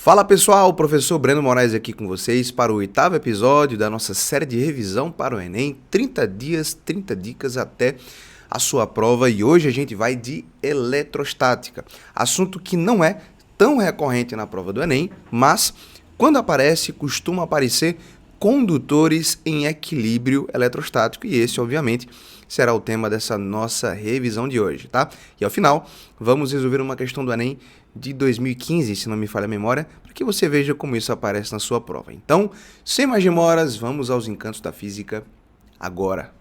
Fala pessoal, o professor Breno Moraes aqui com vocês para o 8º episódio da nossa série de revisão para o Enem, 30 dias, 30 dicas até a sua prova, e hoje a gente vai de eletrostática, assunto que não é tão recorrente na prova do Enem, mas quando aparece, costuma aparecer condutores em equilíbrio eletrostático, e esse obviamente será o tema dessa nossa revisão de hoje, tá? E ao final, vamos resolver uma questão do Enem de 2015, se não me falha a memória, para que você veja como isso aparece na sua prova. Então, sem mais demoras, vamos aos encantos da física agora.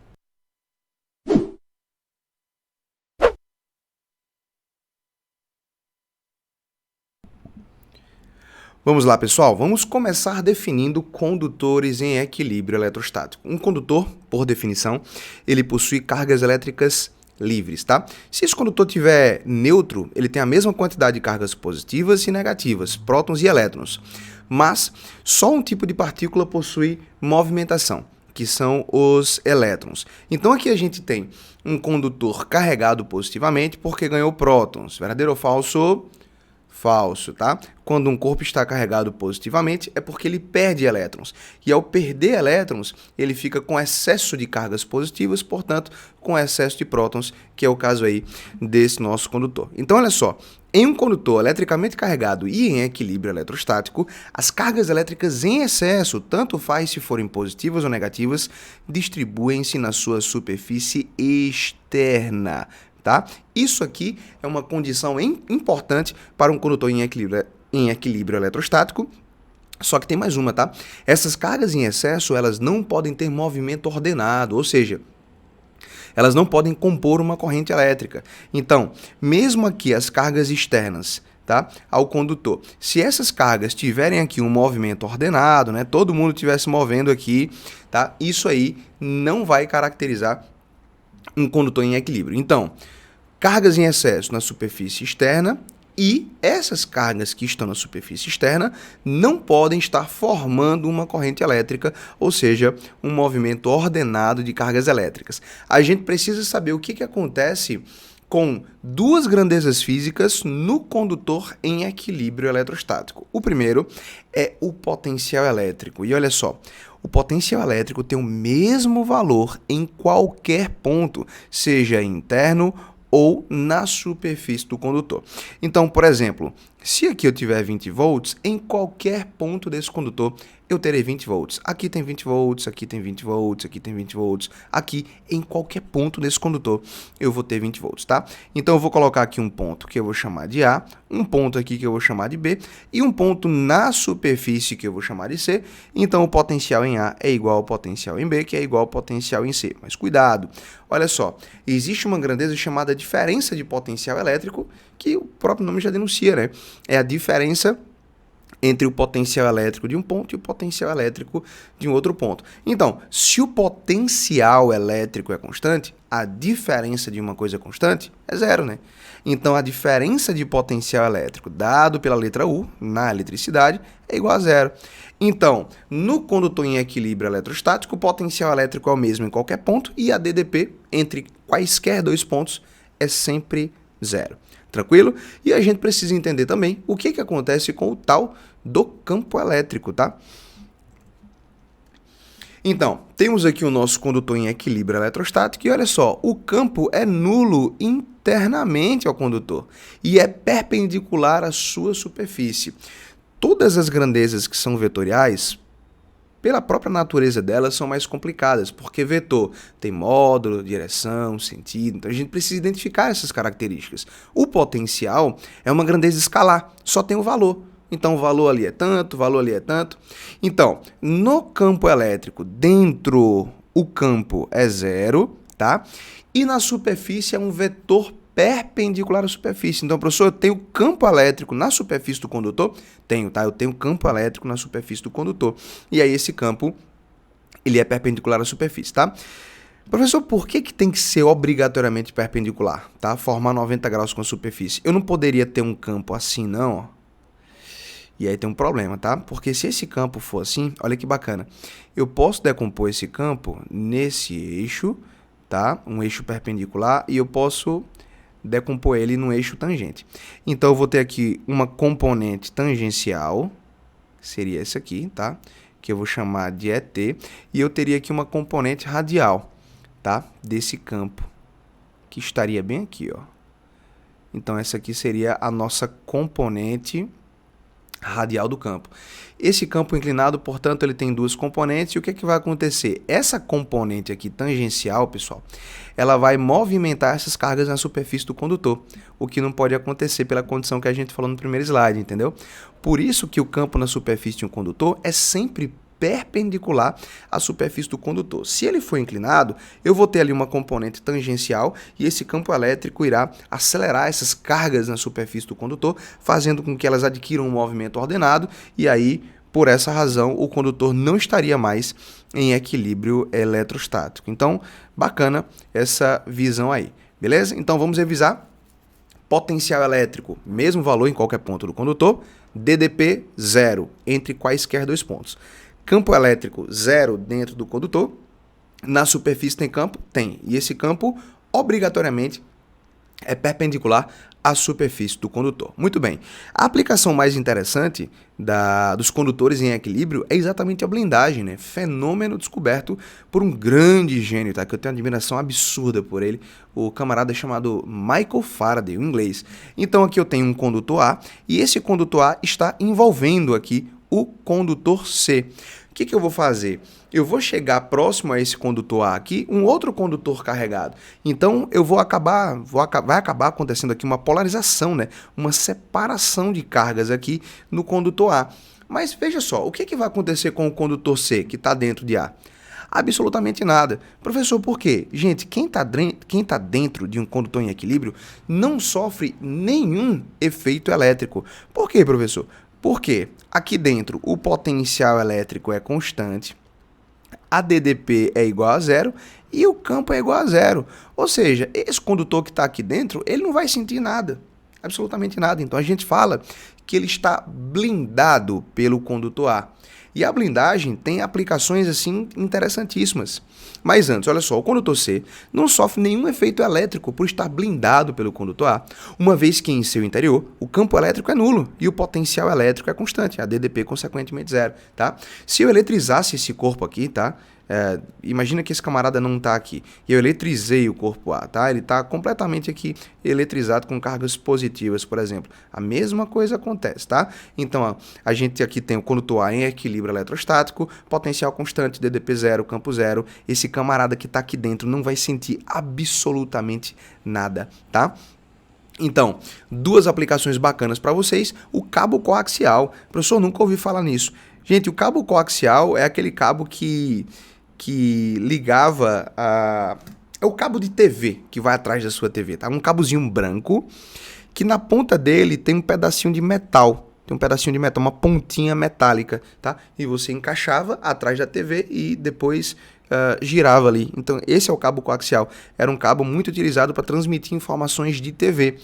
Vamos lá, pessoal. Vamos começar definindo condutores em equilíbrio eletrostático. Um condutor, por definição, ele possui cargas elétricas livres, tá? Se esse condutor tiver neutro, ele tem a mesma quantidade de cargas positivas e negativas, prótons e elétrons. Mas só um tipo de partícula possui movimentação, que são os elétrons. Então aqui a gente tem um condutor carregado positivamente porque ganhou prótons. Verdadeiro ou falso? Falso, tá? Quando um corpo está carregado positivamente, é porque ele perde elétrons. E ao perder elétrons, ele fica com excesso de cargas positivas, portanto, com excesso de prótons, que é o caso aí desse nosso condutor. Então, olha só, em um condutor eletricamente carregado e em equilíbrio eletrostático, as cargas elétricas em excesso, tanto faz se forem positivas ou negativas, distribuem-se na sua superfície externa. Tá? Isso aqui é uma condição importante para um condutor em equilíbrio eletrostático, só que tem mais uma, tá? Essas cargas em excesso, elas não podem ter movimento ordenado, ou seja, elas não podem compor uma corrente elétrica. Então, mesmo aqui as cargas externas, tá, ao condutor, se essas cargas tiverem aqui um movimento ordenado, né, todo mundo estiver se movendo aqui, tá, isso aí não vai caracterizar um condutor em equilíbrio. Então, cargas em excesso na superfície externa, e essas cargas que estão na superfície externa não podem estar formando uma corrente elétrica, ou seja, um movimento ordenado de cargas elétricas. A gente precisa saber o que acontece com duas grandezas físicas no condutor em equilíbrio eletrostático. O primeiro é o potencial elétrico. E olha só, o potencial elétrico tem o mesmo valor em qualquer ponto, seja interno ou na superfície do condutor. Então, por exemplo, se aqui eu tiver 20 volts, em qualquer ponto desse condutor eu terei 20 volts. Aqui tem 20 volts, aqui tem 20 volts, aqui tem 20 volts. Aqui, em qualquer ponto desse condutor, eu vou ter 20 volts, tá? Então, eu vou colocar aqui um ponto que eu vou chamar de A, um ponto aqui que eu vou chamar de B e um ponto na superfície que eu vou chamar de C. Então, o potencial em A é igual ao potencial em B, que é igual ao potencial em C. Mas cuidado, olha só, existe uma grandeza chamada diferença de potencial elétrico, que o próprio nome já denuncia, né? É a diferença entre o potencial elétrico de um ponto e o potencial elétrico de um outro ponto. Então, se o potencial elétrico é constante, a diferença de uma coisa constante é zero, né? Então, a diferença de potencial elétrico dado pela letra U, na eletricidade, é igual a zero. Então, no condutor em equilíbrio eletrostático, o potencial elétrico é o mesmo em qualquer ponto e a DDP entre quaisquer dois pontos é sempre zero. Tranquilo? E a gente precisa entender também o que acontece com o tal do campo elétrico, tá? Então, temos aqui o nosso condutor em equilíbrio eletrostático e olha só, o campo é nulo internamente ao condutor e é perpendicular à sua superfície. Todas as grandezas que são vetoriais, pela própria natureza delas, são mais complicadas, porque vetor tem módulo, direção, sentido, então a gente precisa identificar essas características. O potencial é uma grandeza escalar, só tem o valor. Então, o valor ali é tanto, o valor ali é tanto. Então, no campo elétrico, dentro o campo é zero, tá? E na superfície é um vetor perpendicular à superfície. Então, professor, eu tenho campo elétrico na superfície do condutor? Tenho, tá? Eu tenho campo elétrico na superfície do condutor. E aí, esse campo, ele é perpendicular à superfície, tá? Professor, por que tem que ser obrigatoriamente perpendicular, tá? Formar 90 graus com a superfície. Eu não poderia ter um campo assim, não, ó. E aí tem um problema, tá? Porque se esse campo for assim, olha que bacana. Eu posso decompor esse campo nesse eixo, tá? Um eixo perpendicular, e eu posso decompor ele no eixo tangente. Então, eu vou ter aqui uma componente tangencial, seria esse aqui, tá? Que eu vou chamar de ET, e eu teria aqui uma componente radial, tá? Desse campo, que estaria bem aqui, ó. Então, essa aqui seria a nossa componente radial do campo. Esse campo inclinado, portanto, ele tem duas componentes, e o que é que vai acontecer? Essa componente aqui tangencial, pessoal, ela vai movimentar essas cargas na superfície do condutor, o que não pode acontecer pela condição que a gente falou no primeiro slide, entendeu? Por isso que o campo na superfície de um condutor é sempre perpendicular à superfície do condutor. Se ele for inclinado, eu vou ter ali uma componente tangencial e esse campo elétrico irá acelerar essas cargas na superfície do condutor, fazendo com que elas adquiram um movimento ordenado, e aí, por essa razão, o condutor não estaria mais em equilíbrio eletrostático. Então, bacana essa visão aí, beleza? Então, vamos revisar. Potencial elétrico, mesmo valor em qualquer ponto do condutor. DDP, 0, entre quaisquer dois pontos. Campo elétrico, 0 dentro do condutor. Na superfície tem campo? Tem. E esse campo, obrigatoriamente, é perpendicular à superfície do condutor. Muito bem. A aplicação mais interessante dos condutores em equilíbrio é exatamente a blindagem, né? Fenômeno descoberto por um grande gênio, tá? Que eu tenho uma admiração absurda por ele, o camarada chamado Michael Faraday, o inglês. Então aqui eu tenho um condutor A, e esse condutor A está envolvendo aqui o condutor C. O que eu vou fazer? Eu vou chegar próximo a esse condutor A aqui, um outro condutor carregado. Então, vai acabar acontecendo aqui uma polarização, né? Uma separação de cargas aqui no condutor A. Mas veja só, o que vai acontecer com o condutor C, que está dentro de A? Absolutamente nada. Professor, por quê? Gente, quem tá dentro de um condutor em equilíbrio não sofre nenhum efeito elétrico. Por quê, professor? Porque aqui dentro o potencial elétrico é constante, a DDP é igual a 0 e o campo é igual a 0. Ou seja, esse condutor que está aqui dentro, ele não vai sentir nada, absolutamente nada. Então a gente fala que ele está blindado pelo condutor A. E a blindagem tem aplicações assim interessantíssimas. Mas antes, olha só, o condutor C não sofre nenhum efeito elétrico por estar blindado pelo condutor A, uma vez que em seu interior o campo elétrico é nulo e o potencial elétrico é constante, a DDP consequentemente 0, tá? Se eu eletrizasse esse corpo aqui, tá? Imagina que esse camarada não está aqui e eu eletrizei o corpo A, tá? Ele está completamente aqui eletrizado com cargas positivas, por exemplo. A mesma coisa acontece, tá? Então, ó, a gente aqui tem o condutor A em equilíbrio eletrostático, potencial constante, DDP 0, campo 0. Esse camarada que está aqui dentro não vai sentir absolutamente nada, tá? Então, duas aplicações bacanas para vocês. O cabo coaxial. Professor, nunca ouvi falar nisso. Gente, o cabo coaxial é aquele cabo que ligava a... É o cabo de TV que vai atrás da sua TV, tá? Um cabozinho branco que na ponta dele tem um pedacinho de metal. Tem um pedacinho de metal, uma pontinha metálica, tá? E você encaixava atrás da TV e depois girava ali. Então, esse é o cabo coaxial. Era um cabo muito utilizado para transmitir informações de TV.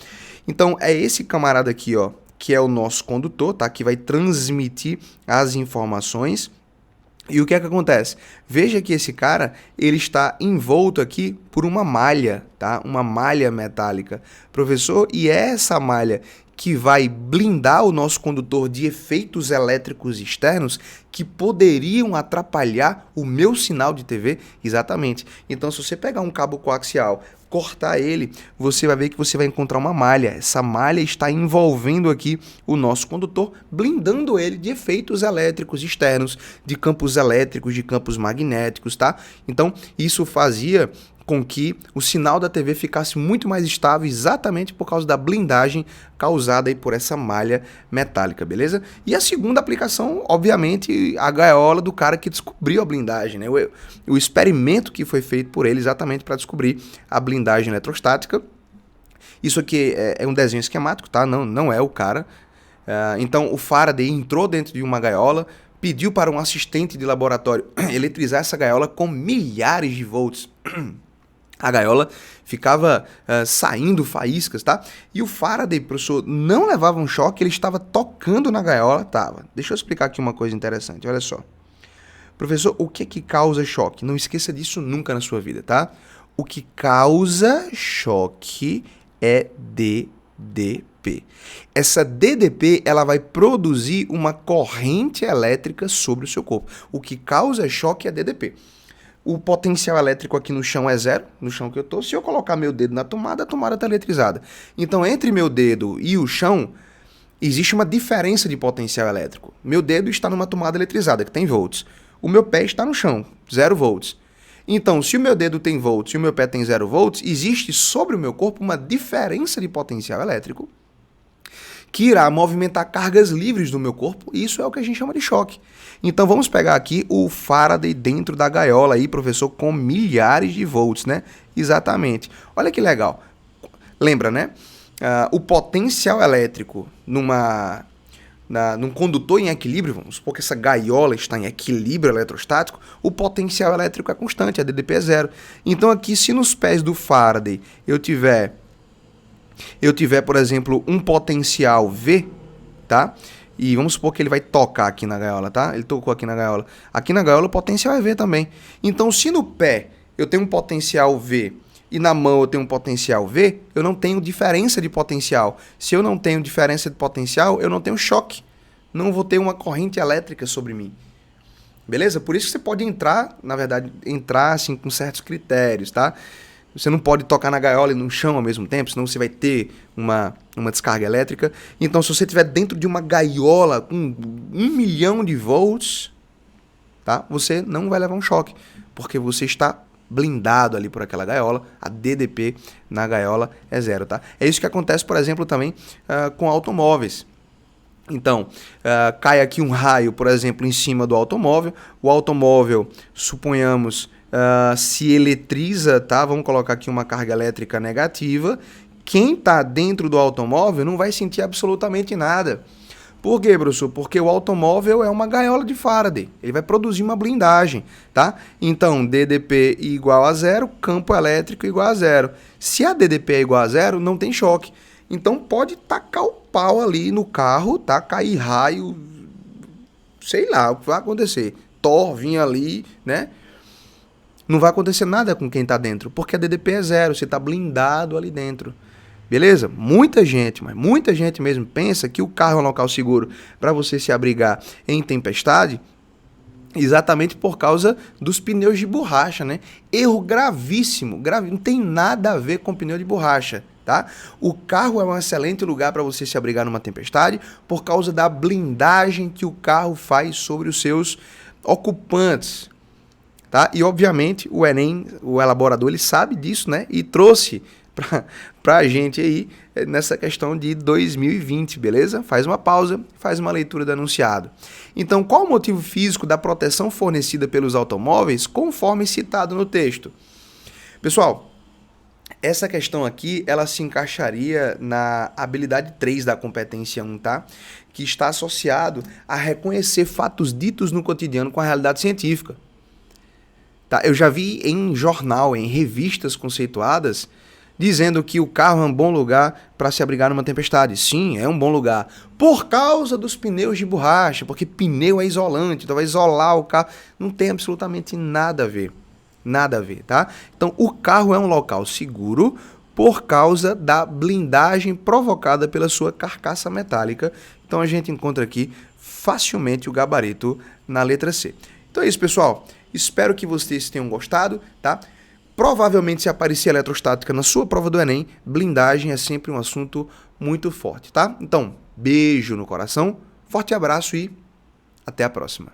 Então, é esse camarada aqui, ó, que é o nosso condutor, tá? Que vai transmitir as informações. E o que é que acontece? Veja que esse cara, ele está envolto aqui por uma malha, tá? Uma malha metálica. Professor, e é essa malha que vai blindar o nosso condutor de efeitos elétricos externos que poderiam atrapalhar o meu sinal de TV? Exatamente. Então, se você pegar um cabo coaxial, cortar ele, você vai ver que você vai encontrar uma malha. Essa malha está envolvendo aqui o nosso condutor, blindando ele de efeitos elétricos externos, de campos elétricos, de campos magnéticos, tá? Então, isso fazia com que o sinal da TV ficasse muito mais estável exatamente por causa da blindagem causada aí por essa malha metálica, beleza? E a segunda aplicação, obviamente, a gaiola do cara que descobriu a blindagem, né? O experimento que foi feito por ele exatamente para descobrir a blindagem eletrostática. Isso aqui é um desenho esquemático, tá? Não é o cara. Então, o Faraday entrou dentro de uma gaiola, pediu para um assistente de laboratório eletrizar essa gaiola com milhares de volts. A gaiola ficava saindo faíscas, tá? E o Faraday, professor, não levava um choque, ele estava tocando na gaiola, tava. Deixa eu explicar aqui uma coisa interessante, olha só. Professor, o que causa choque? Não esqueça disso nunca na sua vida, tá? O que causa choque é DDP. DDP. Essa DDP ela vai produzir uma corrente elétrica sobre o seu corpo. O que causa choque é DDP. O potencial elétrico aqui no chão é zero, no chão que eu estou. Se eu colocar meu dedo na tomada, a tomada está eletrizada. Então, entre meu dedo e o chão, existe uma diferença de potencial elétrico. Meu dedo está numa tomada eletrizada, que tem volts. O meu pé está no chão, 0 volts. Então, se o meu dedo tem volts e o meu pé tem 0 volts, existe sobre o meu corpo uma diferença de potencial elétrico que irá movimentar cargas livres do meu corpo, e isso é o que a gente chama de choque. Então, vamos pegar aqui o Faraday dentro da gaiola aí, professor, com milhares de volts, né? Exatamente. Olha que legal. Lembra, né? O potencial elétrico num condutor em equilíbrio, vamos supor que essa gaiola está em equilíbrio eletrostático, o potencial elétrico é constante, a DDP é zero. Então aqui, se nos pés do Faraday eu tiver, por exemplo, um potencial V, tá? E vamos supor que ele vai tocar aqui na gaiola, tá? Ele tocou aqui na gaiola. Aqui na gaiola o potencial é V também. Então, se no pé eu tenho um potencial V e na mão eu tenho um potencial V, eu não tenho diferença de potencial. Se eu não tenho diferença de potencial, eu não tenho choque. Não vou ter uma corrente elétrica sobre mim. Beleza? Por isso que você pode entrar, na verdade, assim com certos critérios, tá? Você não pode tocar na gaiola e no chão ao mesmo tempo, senão você vai ter uma descarga elétrica. Então, se você estiver dentro de uma gaiola com 1 milhão de volts, tá? Você não vai levar um choque, porque você está blindado ali por aquela gaiola. A DDP na gaiola é zero, tá? É isso que acontece, por exemplo, também com automóveis. Então, cai aqui um raio, por exemplo, em cima do automóvel. O automóvel, suponhamos, se eletriza, tá? Vamos colocar aqui uma carga elétrica negativa. Quem está dentro do automóvel não vai sentir absolutamente nada. Por quê, professor? Porque o automóvel é uma gaiola de Faraday. Ele vai produzir uma blindagem, tá? Então, DDP igual a zero, campo elétrico igual a zero. Se a DDP é igual a zero, não tem choque. Então, pode tacar o pau ali no carro, tá? Cair raio, sei lá o que vai acontecer. Thor vir ali, né? Não vai acontecer nada com quem está dentro, porque a DDP é zero, você está blindado ali dentro. Beleza? Muita gente, mas muita gente mesmo pensa que o carro é um local seguro para você se abrigar em tempestade, exatamente por causa dos pneus de borracha, né? Erro gravíssimo, não tem nada a ver com pneu de borracha, tá? O carro é um excelente lugar para você se abrigar numa tempestade por causa da blindagem que o carro faz sobre os seus ocupantes, tá? E obviamente o Enem, o elaborador, ele sabe disso, né? E trouxe para a gente aí nessa questão de 2020, beleza? Faz uma pausa, faz uma leitura do enunciado. Então, qual o motivo físico da proteção fornecida pelos automóveis, conforme citado no texto? Pessoal, essa questão aqui, ela se encaixaria na habilidade 3 da competência 1, tá? Que está associado a reconhecer fatos ditos no cotidiano com a realidade científica. Tá? Eu já vi em jornal, em revistas conceituadas, dizendo que o carro é um bom lugar para se abrigar numa tempestade. Sim, é um bom lugar. Por causa dos pneus de borracha, porque pneu é isolante, então vai isolar o carro. Não tem absolutamente nada a ver. Nada a ver, tá? Então, o carro é um local seguro por causa da blindagem provocada pela sua carcaça metálica. Então, a gente encontra aqui facilmente o gabarito na letra C. Então é isso, pessoal. Espero que vocês tenham gostado, tá? Provavelmente, se aparecer eletrostática na sua prova do Enem, blindagem é sempre um assunto muito forte, tá? Então, beijo no coração, forte abraço e até a próxima.